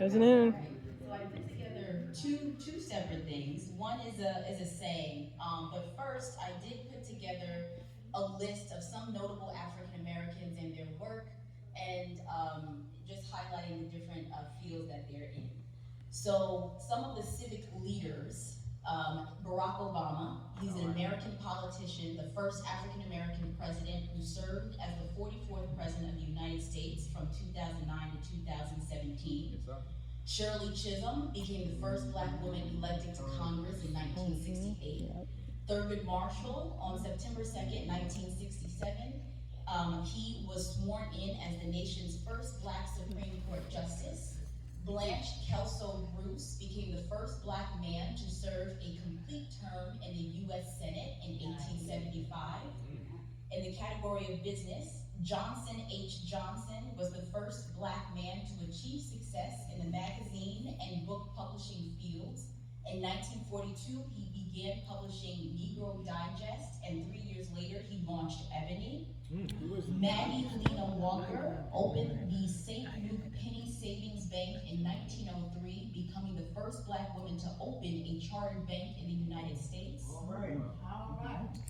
President. So I put together two separate things. One is a saying, but first I did put together a list of some notable African Americans and their work, and just highlighting the different fields that they're in. So some of the civic leaders, Barack Obama, he's an American politician, the first African American president who served as the 44th president of the United States from 2009 to 2017. Shirley Chisholm became the first Black woman elected to Congress in 1968. Thurgood Marshall on September 2nd, 1967, he was sworn in as the nation's first Black Supreme Court Justice. Blanche Kelso Bruce became the first Black man to serve a complete term in the U.S. Senate in 1875. In the category of business, Johnson H. Johnson was the first Black man to achieve success in the magazine and book publishing fields. In 1942, he began publishing Negro Digest, and 3 years later, he launched Ebony. Maggie Lena Walker opened the St. Luke Penny Savings Bank in 1903, becoming the first Black woman to open a chartered bank in the United States. All right.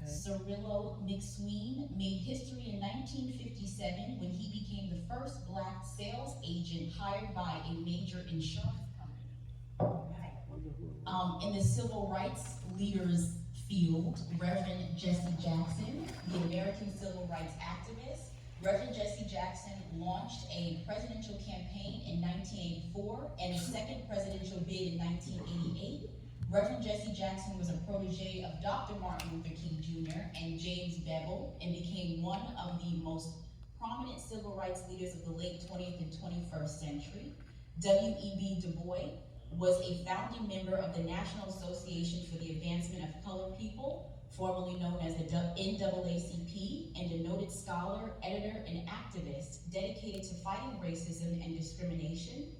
Cirillo McSween made history in 1957 when he became the first Black sales agent hired by a major insurance company. In the civil rights leaders field, Reverend Jesse Jackson, the American civil rights activist. Reverend Jesse Jackson launched a presidential campaign in 1984 and a second presidential bid in 1988. Reverend Jesse Jackson was a protege of Dr. Martin Luther King Jr. and James Bevel, and became one of the most prominent civil rights leaders of the late 20th and 21st century. W.E.B. Du Bois was a founding member of the National Association for the Advancement of Colored People, formerly known as the NAACP, and a noted scholar, editor, and activist dedicated to fighting racism and discrimination.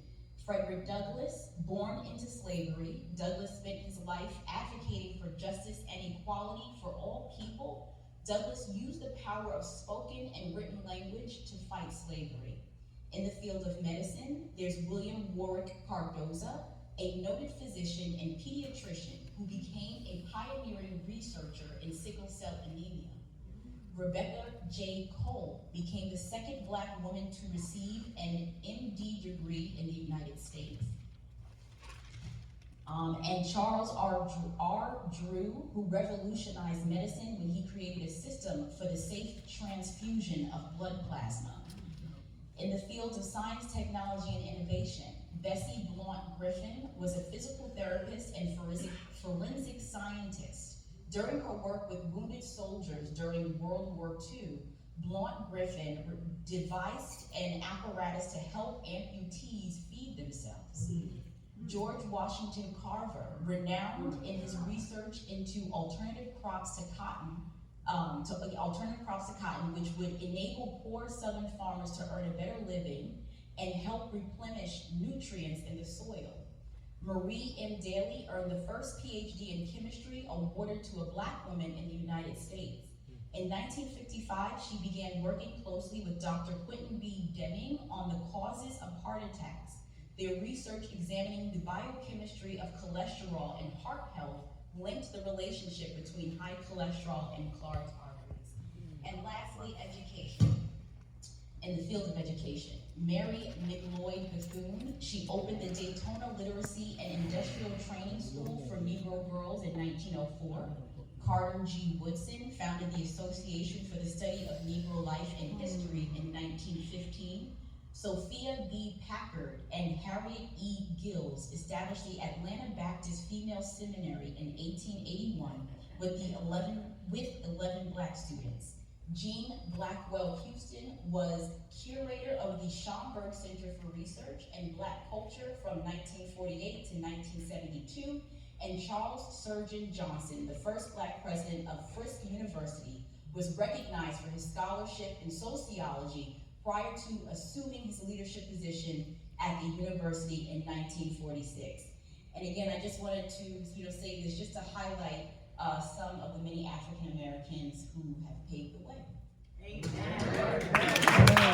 Frederick Douglass, born into slavery, Douglass spent his life advocating for justice and equality for all people. Douglass used the power of spoken and written language to fight slavery. In the field of medicine, there's William Warwick Cardoza, a noted physician and pediatrician who became a pioneering researcher in sickle cell anemia. Rebecca J. Cole became the second Black woman to receive an MD degree in the United States. And Charles R. Drew, who revolutionized medicine when he created a system for the safe transfusion of blood plasma. In the fields of science, technology, and innovation, Bessie Blount Griffin was a physical therapist and forensic scientist. During her work with wounded soldiers during World War II, Blount Griffin devised an apparatus to help amputees feed themselves. George Washington Carver, renowned in his research into alternative crops to cotton, which would enable poor Southern farmers to earn a better living and help replenish nutrients in the soil. Marie M. Daly earned the first PhD in chemistry awarded to a Black woman in the United States. In 1955, she began working closely with Dr. Quentin B. Deming on the causes of heart attacks. Their research examining the biochemistry of cholesterol and heart health linked the relationship between high cholesterol and clogged arteries. And lastly, education. In the field of education, Mary McLeod Bethune, she opened the Daytona Literacy and Industrial Training School for Negro girls in 1904. Carter G. Woodson founded the Association for the Study of Negro Life and History in 1915. Sophia B. Packard and Harriet E. Gills established the Atlanta Baptist Female Seminary in 1881 with 11 Black students. Jean Blackwell Houston was curator of the Schomburg Center for Research and Black Culture from 1948 to 1972, and Charles Surgeon Johnson, the first Black president of Frisk University, was recognized for his scholarship in sociology prior to assuming his leadership position at the university in 1946. And again, I just wanted to say this just to highlight some of the many African Americans who have paved the way. Amen.